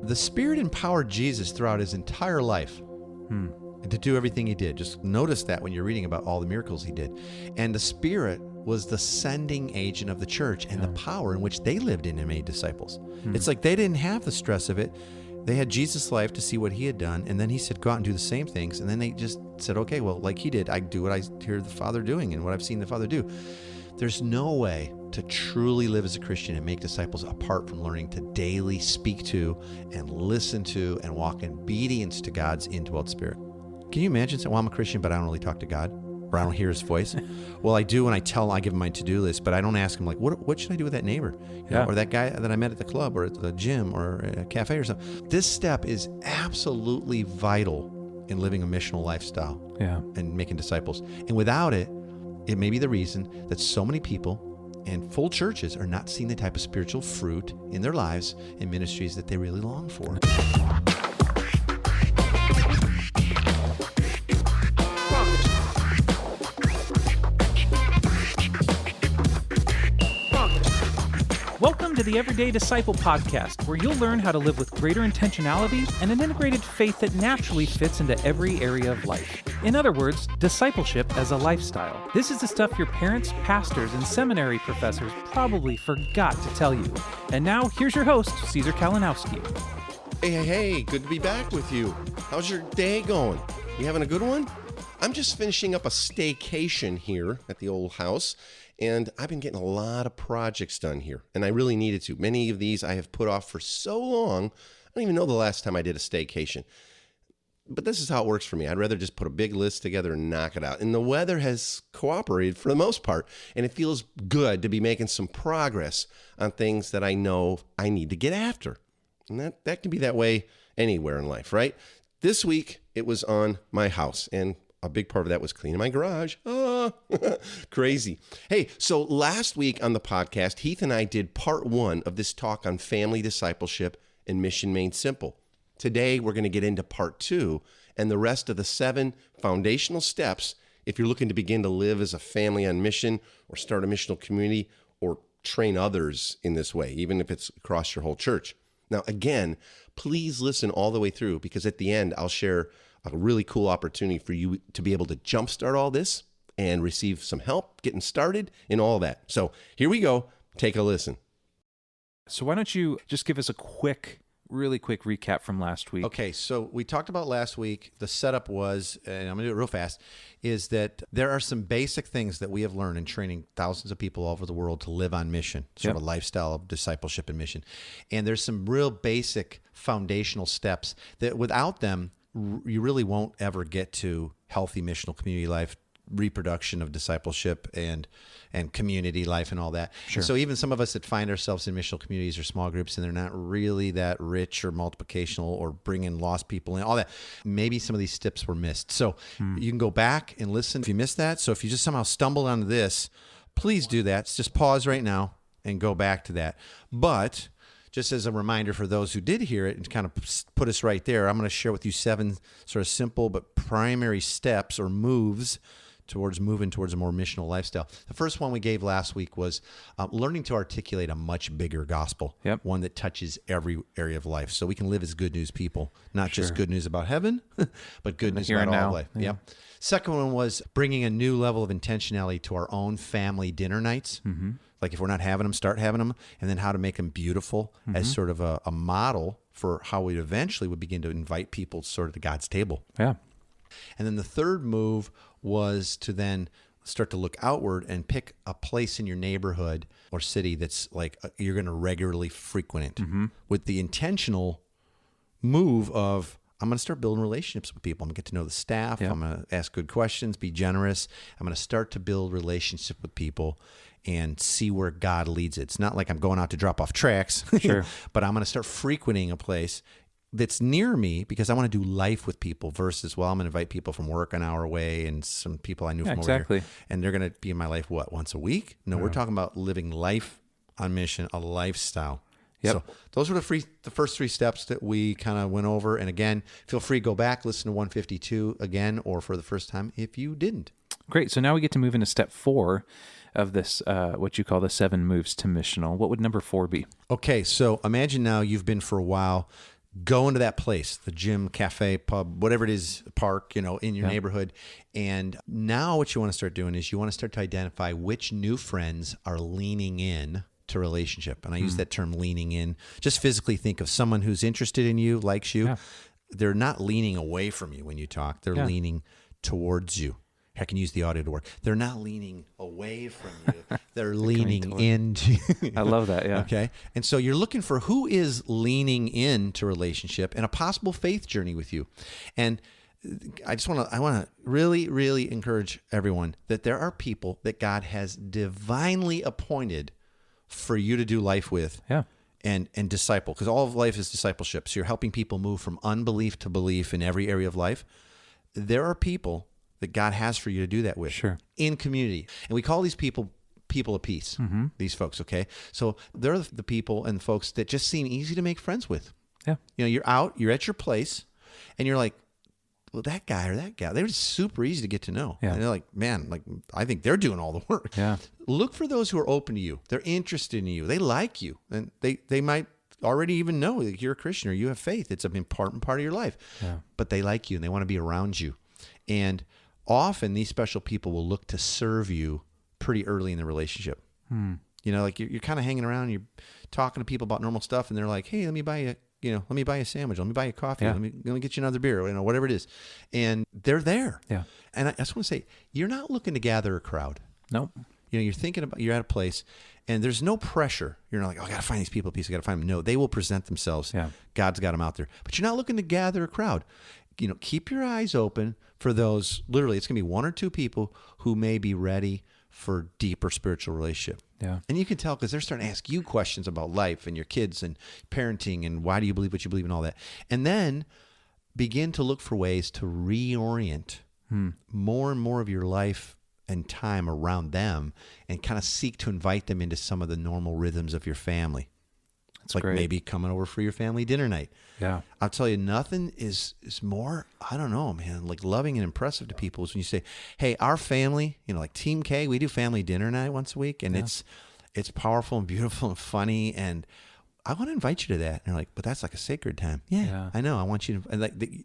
The Spirit empowered Jesus throughout his entire life to do everything he did. Just notice that when you're reading about all the miracles he did. And the Spirit was the sending agent of the church and the power in which they lived in and made disciples. It's like they didn't have the stress of it. They had Jesus' life to see what he had done, and then he said, go out and do the same things. And then they just said, okay, well, like he did, I do what I hear the Father doing and what I've seen the Father do. There's no way to truly live as a Christian and make disciples apart from learning to daily speak to and listen to and walk in obedience to God's indwelt Spirit. Can you imagine saying, well, I'm a Christian, but I don't really talk to God, or I don't hear his voice? Well, I do when I give him my to-do list, but I don't ask him, like, what should I do with that neighbor? You know, or that guy that I met at the club or at the gym or a cafe or something. This step is absolutely vital in living a missional lifestyle and making disciples. And without it, it may be the reason that so many people and full churches are not seeing the type of spiritual fruit in their lives and ministries that they really long for. Welcome to the Everyday Disciple Podcast, where you'll learn how to live with greater intentionality and an integrated faith that naturally fits into every area of life. In other words, discipleship as a lifestyle. This is the stuff your parents, pastors, and seminary professors probably forgot to tell you. And now, here's your host, Caesar Kalinowski. Hey, good to be back with you. How's your day going? You having a good one? I'm just finishing up a staycation here at the old house, and I've been getting a lot of projects done here, and I really needed to. Many of these I have put off for so long, I don't even know the last time I did a staycation. But this is how it works for me. I'd rather just put a big list together and knock it out. And the weather has cooperated for the most part, and it feels good to be making some progress on things that I know I need to get after. And that can be that way anywhere in life, right? This week, it was on my house, and a big part of that was cleaning my garage. Crazy. Hey, so last week on the podcast, Heath and I did part 1 of this talk on family discipleship and mission made simple. Today, we're going to get into part 2 and the rest of the 7 foundational steps if you're looking to begin to live as a family on mission or start a missional community or train others in this way, even if it's across your whole church. Now, again, please listen all the way through, because at the end, I'll share a really cool opportunity for you to be able to jumpstart all this and receive some help getting started and all that. So here we go. Take a listen. So why don't you just give us a really quick recap from last week? Okay, so we talked about last week. The setup was, and I'm going to do it real fast, is that there are some basic things that we have learned in training thousands of people all over the world to live on mission, sort of a lifestyle of discipleship and mission. And there's some real basic foundational steps that without them, you really won't ever get to healthy missional community life, reproduction of discipleship and community life and all that. Sure. And so even some of us that find ourselves in missional communities or small groups and they're not really that rich or multiplicational or bringing lost people in, all that, maybe some of these steps were missed. So you can go back and listen if you missed that. So if you just somehow stumbled onto this, please do that. Just pause right now and go back to that. But just as a reminder for those who did hear it and kind of put us right there, I'm going to share with you 7 sort of simple but primary steps or moves towards moving towards a more missional lifestyle. The first one we gave last week was learning to articulate a much bigger gospel, one that touches every area of life. So we can live as good news people, not just good news about heaven, but good news about all of life. Yeah. Second one was bringing a new level of intentionality to our own family dinner nights. Like if we're not having them, start having them, and then how to make them beautiful as sort of a model for how we eventually would begin to invite people sort of to God's table. Yeah. And then the third move was to then start to look outward and pick a place in your neighborhood or city that's like you're going to regularly frequent it with the intentional move of, I'm going to start building relationships with people. I'm going to get to know the staff. I'm going to ask good questions, be generous. I'm going to start to build relationship with people and see where God leads it. It's not like I'm going out to drop off tracts, but I'm going to start frequenting a place that's near me because I want to do life with people versus, well, I'm going to invite people from work an hour away and some people I knew from over here. And they're going to be in my life, once a week? No, we're talking about living life on mission, a lifestyle. So those were the first 3 steps that we kind of went over. And again, feel free to go back, listen to 152 again, or for the first time if you didn't. Great. So now we get to move into step 4 of this, what you call the 7 moves to missional. What would number 4 be? Okay. So imagine now you've been for a while go into that place, the gym, cafe, pub, whatever it is, park, in your neighborhood. And now what you want to start doing is you want to start to identify which new friends are leaning in to relationship. And I use that term leaning in. Just physically think of someone who's interested in you, likes you. Yeah. They're not leaning away from you when you talk. They're leaning towards you. I can use the audio to work. They're not leaning away from you. They're leaning into you. I love that, yeah. Okay. And so you're looking for who is leaning into relationship and a possible faith journey with you. And I want to really, really encourage everyone that there are people that God has divinely appointed for you to do life with. Yeah. And disciple, because all of life is discipleship. So you're helping people move from unbelief to belief in every area of life. There are people that God has for you to do that with. Sure. In community. And we call these people of peace, these folks, okay? So they're the people and folks that just seem easy to make friends with. Yeah. You're out, you're at your place, and you're like, well, that guy or that gal, they're just super easy to get to know. Yeah. And they're like, man, I think they're doing all the work. Yeah. Look for those who are open to you. They're interested in you. They like you. And they might already even know that you're a Christian or you have faith. It's an important part of your life. Yeah. But they like you and they want to be around you. And often these special people will look to serve you pretty early in the relationship. You're kind of hanging around, you're talking to people about normal stuff, and they're like, hey, let me buy you a sandwich, let me buy you coffee, let me get you another beer, whatever it is. And they're there. Yeah. And I just want to say, you're not looking to gather a crowd. Nope. You're thinking about, you're at a place and there's no pressure. You're not like, oh, I got to find these people a piece. I got to find them. No, they will present themselves. Yeah. God's got them out there, but you're not looking to gather a crowd. Keep your eyes open for those. Literally, it's going to be one or two people who may be ready for deeper spiritual relationship. Yeah. And you can tell because they're starting to ask you questions about life and your kids and parenting and why do you believe what you believe and all that. And then begin to look for ways to reorient more and more of your life and time around them and kind of seek to invite them into some of the normal rhythms of your family. It's like great. Maybe coming over for your family dinner night. Yeah. I'll tell you, nothing is more, I don't know, man, like loving and impressive to people is when you say, hey, our family, like Team K, we do family dinner night once a week, and it's powerful and beautiful and funny, and I want to invite you to that. And they're like, but that's like a sacred time. Yeah. I know. I want you to, and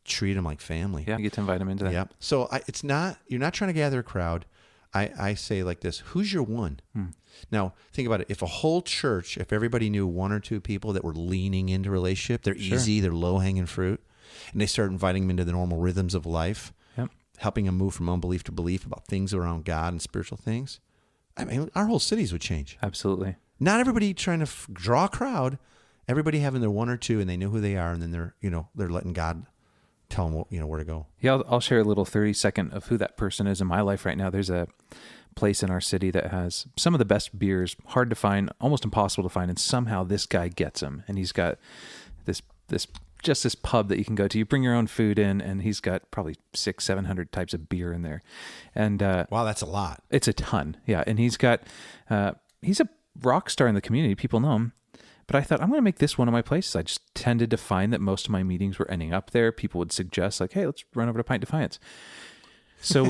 treat them like family. Yeah, you get to invite them into that. Yeah. So you're not trying to gather a crowd. I say like this, who's your one? Now, think about it. If a whole church, if everybody knew one or two people that were leaning into relationship, they're easy, they're low-hanging fruit, and they start inviting them into the normal rhythms of life, helping them move from unbelief to belief about things around God and spiritual things, I mean, our whole cities would change. Absolutely. Not everybody trying to draw a crowd, everybody having their one or two, and they know who they are, and then they're letting God tell them where to go. Yeah, I'll share a little 30-second of who that person is in my life right now. There's a place in our city that has some of the best beers, hard to find, almost impossible to find, and somehow this guy gets them. And he's got this pub that you can go to. You bring your own food in, and he's got probably 600-700 types of beer in there. And wow, that's a lot. It's a ton, yeah. And he's a rock star in the community. People know him. But I thought, I'm going to make this one of my places. I just tended to find that most of my meetings were ending up there. People would suggest, like, hey, let's run over to Pint Defiance. So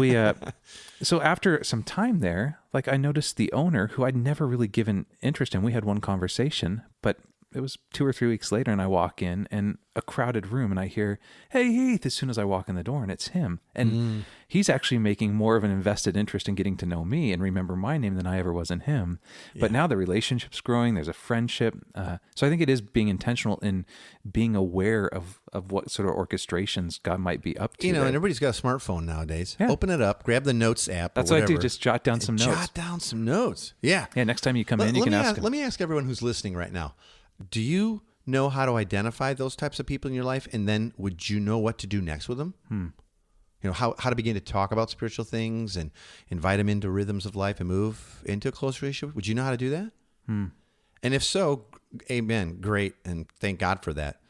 so after some time there, like I noticed the owner, who I'd never really given interest in, we had one conversation, but it was 2 or 3 weeks later, and I walk in and a crowded room, and I hear, hey, Heath, as soon as I walk in the door, and it's him. And he's actually making more of an invested interest in getting to know me and remember my name than I ever was in him. Yeah. But now the relationship's growing. There's a friendship. So I think it is being intentional in being aware of what sort of orchestrations God might be up to. And everybody's got a smartphone nowadays. Yeah. Open it up, grab the Notes app. That's what I do. Just jot down some notes. Jot down some notes. Yeah. Yeah. Next time you come in, you can ask them. Let me ask everyone who's listening right now. Do you know how to identify those types of people in your life? And then would you know what to do next with them? How to begin to talk about spiritual things and invite them into rhythms of life and move into a close relationship? Would you know how to do that? And if so, amen, great. And thank God for that.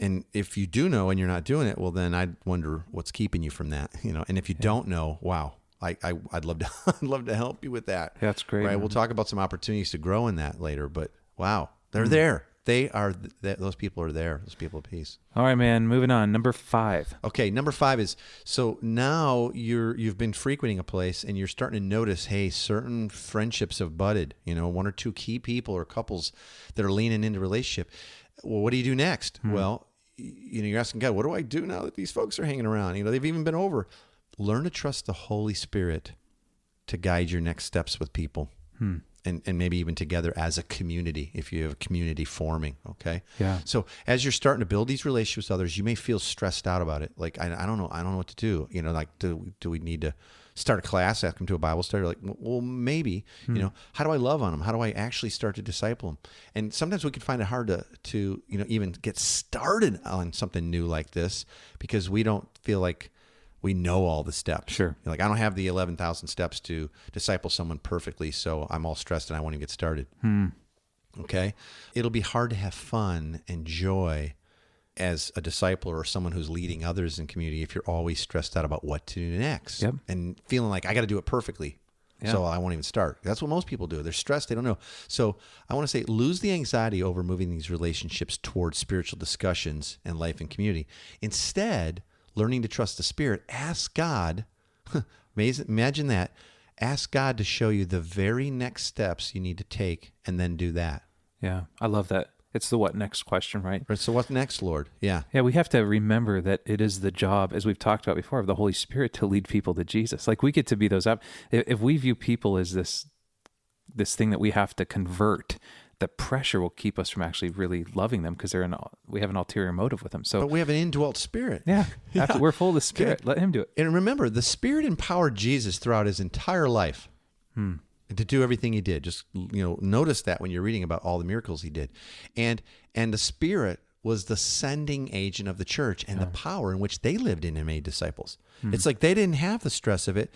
And if you do know and you're not doing it, well, then I'd wonder what's keeping you from that, and if you don't know, wow, I'd love to, I'd love to help you with that. Yeah, that's great. Right. Man. We'll talk about some opportunities to grow in that later, but wow. They're there. those people are there. Those people of peace. All right, man. Moving on. Number 5. Okay, number 5 is, so now you've been frequenting a place and you're starting to notice, hey, certain friendships have budded. 1 or 2 key people or couples that are leaning into relationship. Well, what do you do next? Well, you're asking God, what do I do now that these folks are hanging around? They've even been over. Learn to trust the Holy Spirit to guide your next steps with people. And maybe even together as a community, if you have a community forming, okay? Yeah. So as you're starting to build these relationships with others, you may feel stressed out about it. Like, I don't know what to do. Like, do we need to start a class, ask them to a Bible study? Like, well, maybe, how do I love on them? How do I actually start to disciple them? And sometimes we can find it hard to even get started on something new like this because we don't feel like we know all the steps. Sure. Like, I don't have the 11,000 steps to disciple someone perfectly, so I'm all stressed and I won't even get started. Okay? It'll be hard to have fun and joy as a discipler or someone who's leading others in community if you're always stressed out about what to do next. Yep. And feeling like I got to do it perfectly. Yeah. So I won't even start. That's what most people do. They're stressed. They don't know. So I want to say, lose the anxiety over moving these relationships towards spiritual discussions and life and community. Instead, learning to trust the Spirit, ask God, imagine that, ask God to show you the very next steps you need to take and then do that. Yeah, I love that. It's the what next question, right? So what next, Lord? Yeah. Yeah, we have to remember that it is the job, as we've talked about before, of the Holy Spirit to lead people to Jesus. Like, we get to be those up. If we view people as this thing that we have to convert, the pressure will keep us from actually really loving them because we have an ulterior motive with them. So, but we have an indwelt Spirit. Yeah. We're full of the Spirit. Let Him do it. And remember, the Spirit empowered Jesus throughout His entire life to do everything He did. Just, notice that when you're reading about all the miracles He did. And the Spirit was the sending agent of the church and the power in which they lived in and made disciples. It's like they didn't have the stress of it.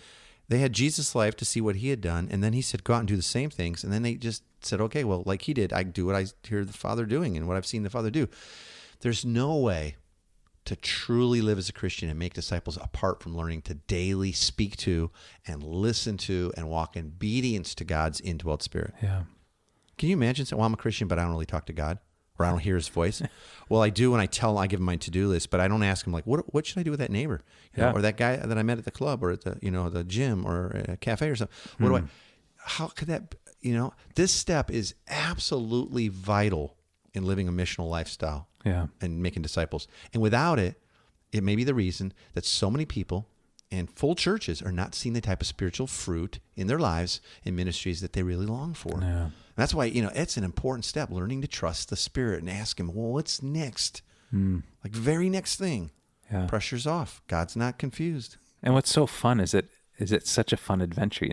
They had Jesus' life to see what He had done, and then He said, go out and do the same things. And then they just said, okay, well, like He did, I do what I hear the Father doing and what I've seen the Father do. There's no way to truly live as a Christian and make disciples apart from learning to daily speak to and listen to and walk in obedience to God's indwelt Spirit. Yeah. Can you imagine saying, well, I'm a Christian, but I don't really talk to God, or I don't hear His voice? Well, I do when I give Him my to-do list, but I don't ask Him, like, what should I do with that neighbor? Or that guy that I met at the club or at the, the gym or a cafe or something. How could that, this step is absolutely vital in living a missional lifestyle and making disciples. And without it, it may be the reason that so many people and full churches are not seeing the type of spiritual fruit in their lives and ministries that they really long for. Yeah. That's why, it's an important step, learning to trust the Spirit and ask Him, well, what's next? Like, very next thing. Yeah. Pressure's off. God's not confused. And what's so fun is it's such a fun adventure.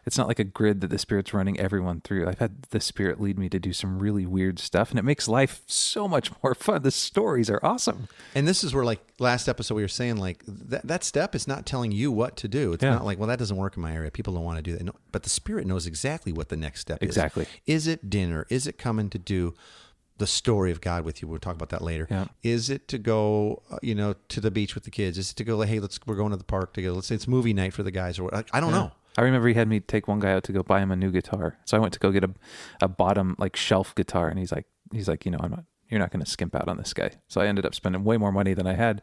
It's not like a grid that the Spirit's running everyone through. I've had the Spirit lead me to do some really weird stuff, and it makes life so much more fun. The stories are awesome. And this is where, like, last episode we were saying, like, that step is not telling you what to do. It's not like, well, that doesn't work in my area. People don't want to do that. No, but the Spirit knows exactly what the next step is. Exactly. Is it dinner? Is it coming to do the story of God with you? We'll talk about that later. Yeah. Is it to go, to the beach with the kids? Is it to go, like, hey, we're going to the park together. Let's say it's movie night for the guys, or I don't know. I remember he had me take one guy out to go buy him a new guitar. So I went to go get a bottom, like, shelf guitar, and he's like, you're not going to skimp out on this guy. So I ended up spending way more money than I had.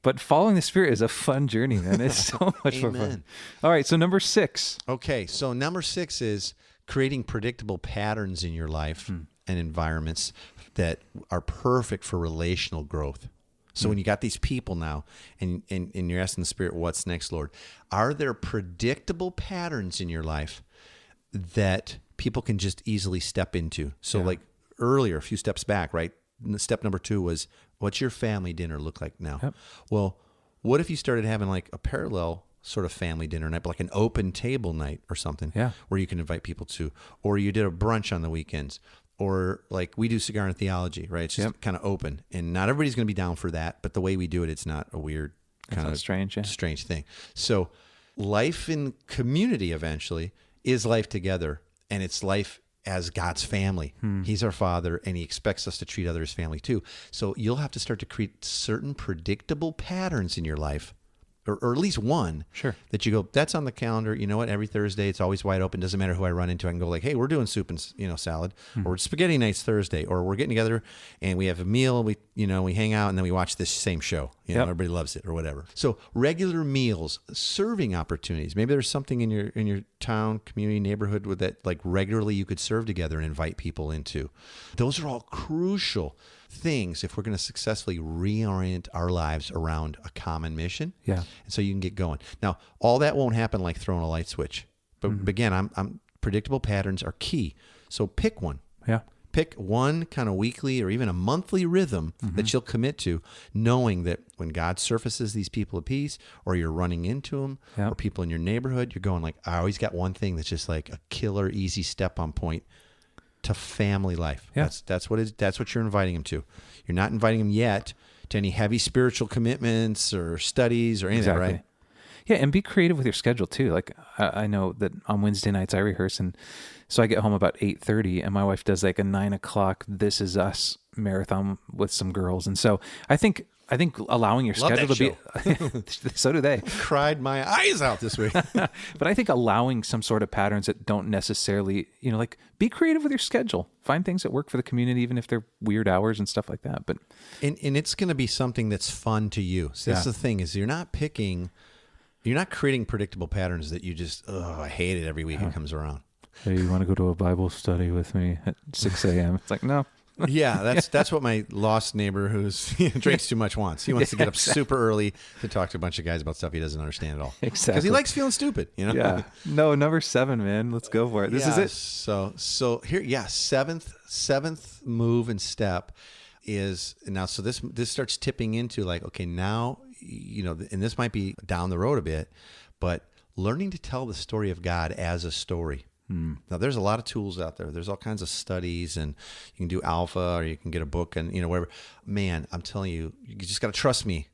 But following the Spirit is a fun journey, man. It's so much more fun. All right, so number 6. Okay, so number 6 is creating predictable patterns in your life and environments that are perfect for relational growth. So when you got these people now and you're asking the Spirit, what's next, Lord? Are there predictable patterns in your life that people can just easily step into? So like earlier, a few steps back, right? Step number 2 was, what's your family dinner look like now? Yep. Well, what if you started having like a parallel sort of family dinner night, like an open table night or something where you can invite people to, or you did a brunch on the weekends, or like we do Cigar and Theology, right? It's just kind of open, and not everybody's going to be down for that, but the way we do it, it's not a weird kind of strange thing. So life in community eventually is life together, and it's life as God's family. He's our Father, and He expects us to treat others as family too. So you'll have to start to create certain predictable patterns in your life or at least one Sure. that you go, that's on the calendar. You know what? Every Thursday, it's always wide open. Doesn't matter who I run into. I can go like, hey, we're doing soup and, salad, or spaghetti nights Thursday, or we're getting together and we have a meal. We hang out and then we watch this same show. Everybody loves it or whatever. So regular meals, serving opportunities. Maybe there's something in your town, community, neighborhood with that like regularly you could serve together and invite people into. Those are all crucial things if we're going to successfully reorient our lives around a common mission. Yeah. And so you can get going. Now, all that won't happen like throwing a light switch. But again, I'm predictable patterns are key. So pick one. Yeah. Pick one kind of weekly or even a monthly rhythm that you'll commit to, knowing that when God surfaces these people of peace, or you're running into them, or people in your neighborhood, you're going like, I always got one thing that's just like a killer, easy step on point to family life. Yeah. That's what you're inviting them to. You're not inviting them yet to any heavy spiritual commitments or studies or anything, right? Yeah, and be creative with your schedule too. Like I know that on Wednesday nights I rehearse, and so I get home about 8:30, and my wife does like a 9:00 This Is Us marathon with some girls, and so I think allowing your schedule to be so do they. Cried my eyes out this week. But I think allowing some sort of patterns that don't necessarily, like be creative with your schedule. Find things that work for the community, even if they're weird hours and stuff like that. But and it's going to be something that's fun to you. So that's the thing is you're not creating predictable patterns that you just, I hate it every week it comes around. Hey, you want to go to a Bible study with me at 6 a.m.? It's like, no. Yeah, that's what my lost neighbor who's drinks too much wants. He wants to get up super early to talk to a bunch of guys about stuff he doesn't understand at all. Exactly. Because he likes feeling stupid, Yeah. No, number 7, man. Let's go for it. This is it. So here, seventh move and step is now. So this starts tipping into like, okay, now, and this might be down the road a bit, but learning to tell the story of God as a story. Now, there's a lot of tools out there. There's all kinds of studies, and you can do alpha, or you can get a book, and whatever. Man, I'm telling you, you just got to trust me.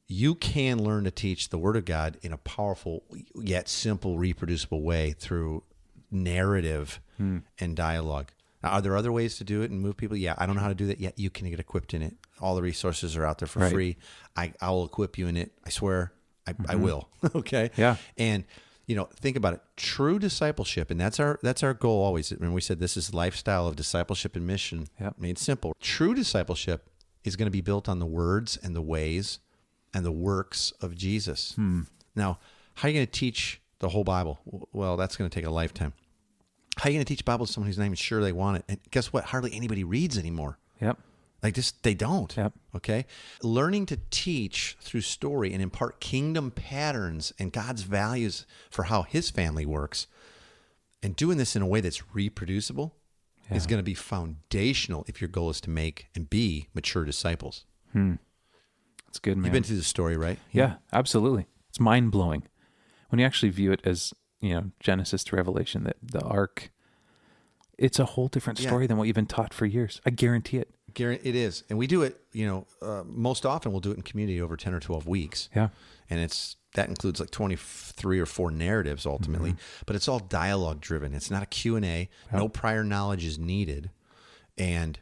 You can learn to teach the Word of God in a powerful yet simple, reproducible way through narrative and dialogue. Now, are there other ways to do it and move people? Yeah, I don't know how to do that yet. You can get equipped in it. All the resources are out there for free. I will equip you in it. I swear, I will. Okay. Yeah. And think about it. True discipleship, and that's our goal always. When we said this is lifestyle of discipleship and mission, made simple. True discipleship is going to be built on the words and the ways and the works of Jesus. Now, how are you going to teach the whole Bible? Well, that's going to take a lifetime. How are you going to teach Bible to someone who's not even sure they want it? And guess what? Hardly anybody reads anymore. Yep. Like they don't. Yep. Okay. Learning to teach through story and impart kingdom patterns and God's values for how his family works, and doing this in a way that's reproducible is going to be foundational if your goal is to make and be mature disciples. That's good, man. You've been through the story, right? Yeah, absolutely. It's mind blowing when you actually view it as, Genesis to Revelation, that the ark, it's a whole different story than what you've been taught for years. I guarantee it. It is. And we do it, most often we'll do it in community over 10 or 12 weeks. Yeah. And that includes like 23 or 4 narratives ultimately, but it's all dialogue driven. It's not a Q&A. No prior knowledge is needed. And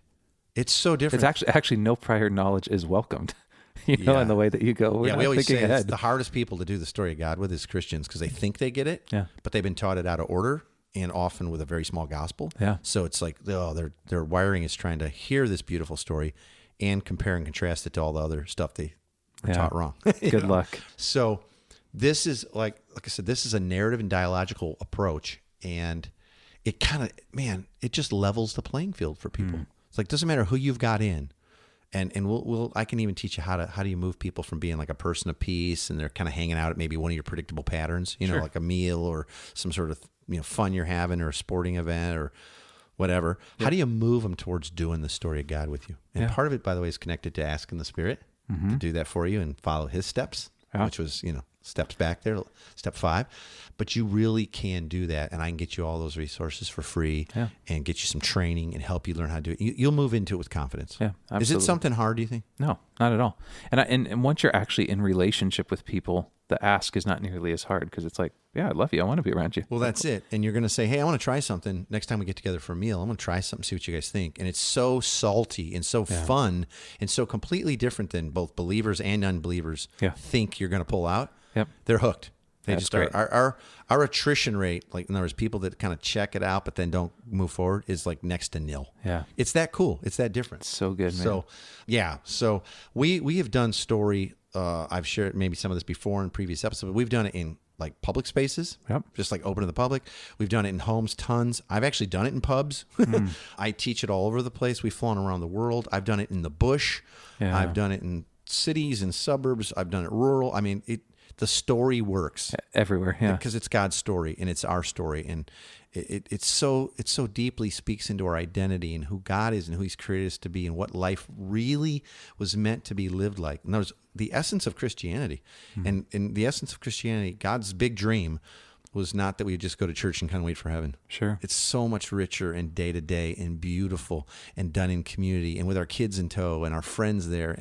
it's so different. It's actually no prior knowledge is welcomed, in the way that you go. We always say it's the hardest people to do the story of God with is Christians, because they think they get it, but they've been taught it out of order, and often with a very small gospel. Yeah. So it's like, their wiring is trying to hear this beautiful story and compare and contrast it to all the other stuff they were taught wrong. Good luck. So this is like I said, this is a narrative and dialogical approach, and it kind of, it just levels the playing field for people. It's like, doesn't matter who you've got in. And I can even teach you how do you move people from being like a person of peace and they're kind of hanging out at maybe one of your predictable patterns, like a meal or some sort of fun you're having or a sporting event or whatever. How do you move them towards doing the story of God with you? And part of it, by the way, is connected to asking the Spirit to do that for you and follow his steps, which was, steps back there, step 5. But you really can do that, and I can get you all those resources for free and get you some training and help you learn how to do it. You'll move into it with confidence. Yeah, absolutely. Is it something hard, do you think? No, not at all. And once you're actually in relationship with people, the ask is not nearly as hard because it's like, yeah, I love you. I want to be around you. Well, that's it. And you're going to say, hey, I want to try something. Next time we get together for a meal, I'm going to try something, see what you guys think. And it's so salty and so fun and so completely different than both believers and unbelievers think you're going to pull out. Yep. They're hooked. They That's just great. are. Our attrition rate, like in other words, people that kind of check it out but then don't move forward, is like next to nil. Yeah. It's that cool. It's that different. So good, man. So, yeah. So we have done story. I've shared maybe some of this before in previous episodes, but we've done it in like public spaces, just like open to the public. We've done it in homes, tons. I've actually done it in pubs. I teach it all over the place. We've flown around the world. I've done it in the bush. Yeah. I've done it in cities and suburbs. I've done it rural. I mean, the story works everywhere, because it's God's story and it's our story, and it so deeply speaks into our identity and who God is and who He's created us to be and what life really was meant to be lived like. And that was the essence of Christianity, and in the essence of Christianity, God's big dream was not that we would just go to church and kind of wait for heaven. Sure, it's so much richer and day to day and beautiful and done in community and with our kids in tow and our friends there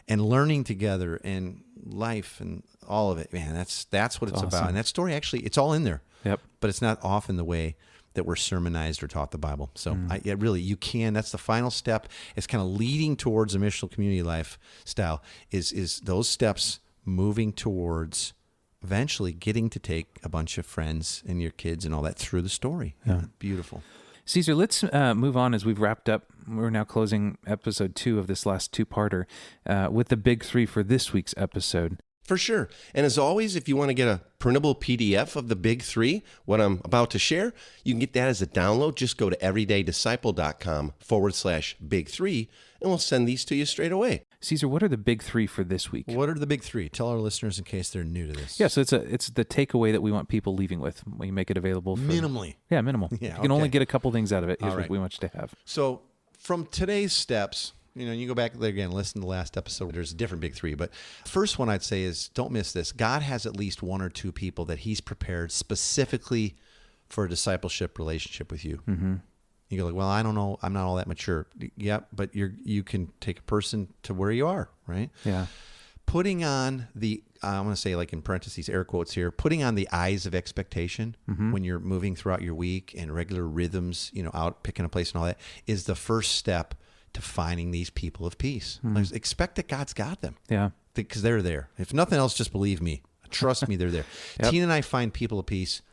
and learning together and life and all of it, man. That's what it's about. And that story, actually, it's all in there. Yep. But it's not often the way that we're sermonized or taught the Bible. So really, you can. That's the final step. It's kind of leading towards a missional community lifestyle. Is those steps moving towards eventually getting to take a bunch of friends and your kids and all that through the story. Yeah, beautiful. Caesar, let's move on as we've wrapped up. We're now closing episode 2 of this last 2-parter with the big 3 for this week's episode. For sure. And as always, if you want to get a printable PDF of the big 3, what I'm about to share, you can get that as a download. Just go to everydaydisciple.com/big3, and we'll send these to you straight away. Caesar, what are the big 3 for this week? What are the big 3? Tell our listeners in case they're new to this. Yeah, so it's the takeaway that we want people leaving with. We make it available for... Minimally. Yeah, minimal. Yeah, you can only get a couple things out of it. Here's right. what we want you to have. So from today's steps... you go back there again, listen to the last episode. There's a different big 3, but first one I'd say is don't miss this. God has at least 1 or 2 people that He's prepared specifically for a discipleship relationship with you. Mm-hmm. You go like, well, I don't know. I'm not all that mature. Yeah, but you can take a person to where you are, right? Yeah. Putting on the, I'm going to say like in parentheses, air quotes here, putting on the eyes of expectation when you're moving throughout your week and regular rhythms, out picking a place and all that is the first step to finding these people of peace. Expect that God's got them. Yeah. Because they're there. If nothing else, just believe me. Trust me, they're there. Yep. Tina and I find people of peace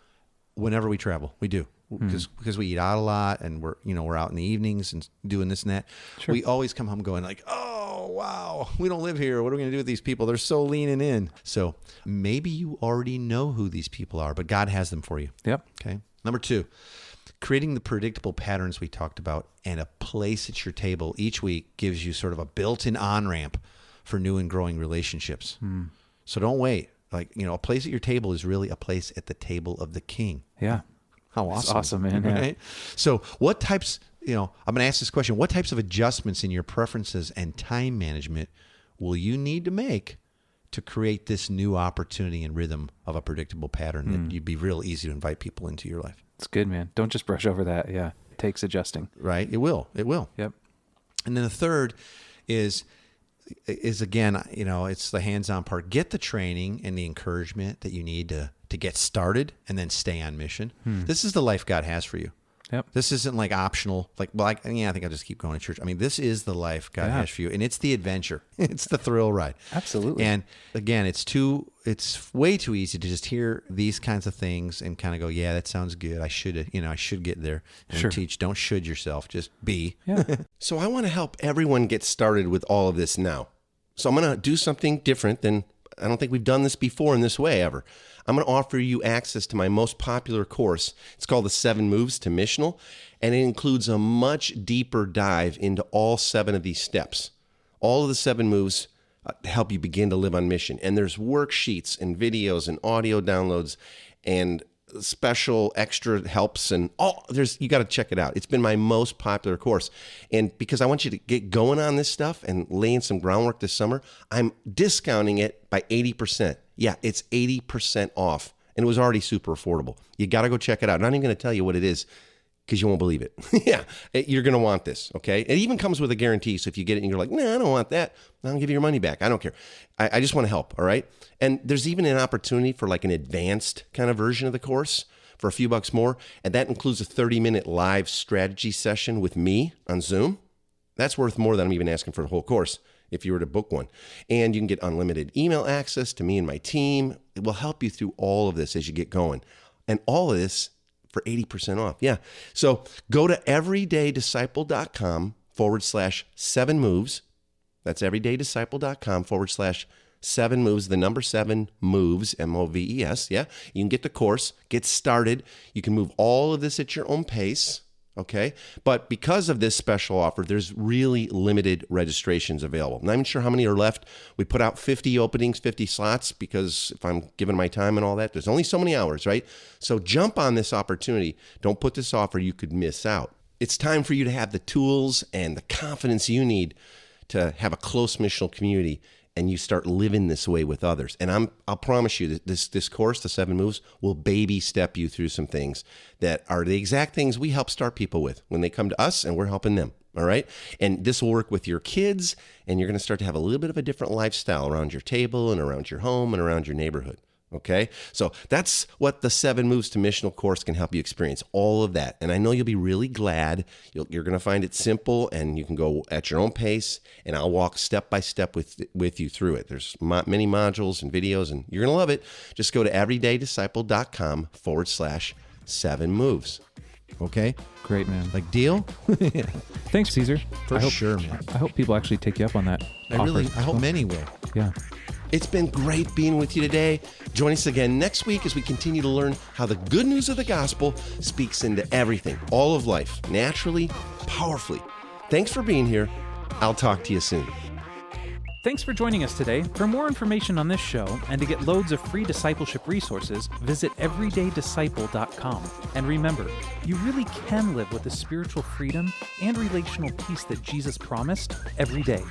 whenever we travel. We do. Because we eat out a lot and we're out in the evenings and doing this and that. Sure. We always come home going like, oh, wow, we don't live here. What are we going to do with these people? They're so leaning in. So maybe you already know who these people are, but God has them for you. Yep. Okay. Number 2. Creating the predictable patterns we talked about and a place at your table each week gives you sort of a built-in on-ramp for new and growing relationships. So don't wait. Like, a place at your table is really a place at the table of the King. Yeah. How awesome. That's awesome, man. Right? Yeah. So what types, I'm going to ask this question. What types of adjustments in your preferences and time management will you need to make to create this new opportunity and rhythm of a predictable pattern that you'd be real easy to invite people into your life? It's good, man. Don't just brush over that. Yeah. It takes adjusting. Right. It will. Yep. And then the third is again, it's the hands-on part. Get the training and the encouragement that you need to get started and then stay on mission. This is the life God has for you. Yep. This isn't like optional. Like, well, I think I'll just keep going to church. I mean, this is the life God has for you, and it's the adventure. It's the thrill ride. Absolutely. And again, it's way too easy to just hear these kinds of things and kind of go, yeah, that sounds good. I should get there and teach. Don't should yourself. Just be. Yeah. So I want to help everyone get started with all of this now. So I'm going to do something different than I don't think we've done this before in this way ever. I'm going to offer you access to my most popular course. It's called the 7 Moves to Missional, and it includes a much deeper dive into all 7 of these steps. All of the 7 moves help you begin to live on mission. And there's worksheets and videos and audio downloads and special extra helps and you got to check it out. It's been my most popular course. And because I want you to get going on this stuff and laying some groundwork this summer, I'm discounting it by 80%. Yeah, it's 80% off. And it was already super affordable. You got to go check it out. I'm not even going to tell you what it is because you won't believe it. Yeah, you're going to want this, okay? It even comes with a guarantee. So if you get it and you're like, nah, I don't want that, I'll give you your money back. I don't care. I just want to help, all right? And there's even an opportunity for like an advanced kind of version of the course for a few bucks more. And that includes a 30-minute live strategy session with me on Zoom. That's worth more than I'm even asking for the whole course if you were to book one. And you can get unlimited email access to me and my team. It will help you through all of this as you get going. And all of this for 80% off. Yeah. So go to everydaydisciple.com/7moves. That's everydaydisciple.com/7moves, the number 7 moves, MOVES. Yeah. You can get the course, get started. You can move all of this at your own pace. Okay. But because of this special offer, there's really limited registrations available. I'm not even sure how many are left. We put out 50 openings, 50 slots, because if I'm giving my time and all that, there's only so many hours, right? So jump on this opportunity. Don't put this off or you could miss out. It's time for you to have the tools and the confidence you need to have a close missional community, and you start living this way with others. And I'll promise you that this course, the 7 Moves, will baby step you through some things that are the exact things we help start people with when they come to us and we're helping them. All right. And this will work with your kids, and you're going to start to have a little bit of a different lifestyle around your table and around your home and around your neighborhood. Okay. So that's what the 7 Moves to Missional course can help you experience, all of that. And I know you'll be really glad. You're going to find it simple, and you can go at your own pace, and I'll walk step by step with you through it. There's many modules and videos, and you're going to love it. Just go to everydaydisciple.com/7 moves. Okay. Great, man. Like, deal? Thanks, Caesar. For sure, man. I hope people actually take you up on that offer. I hope many will. Yeah. It's been great being with you today. Join us again next week as we continue to learn how the good news of the gospel speaks into everything, all of life, naturally, powerfully. Thanks for being here. I'll talk to you soon. Thanks for joining us today. For more information on this show and to get loads of free discipleship resources, visit everydaydisciple.com. And remember, you really can live with the spiritual freedom and relational peace that Jesus promised every day.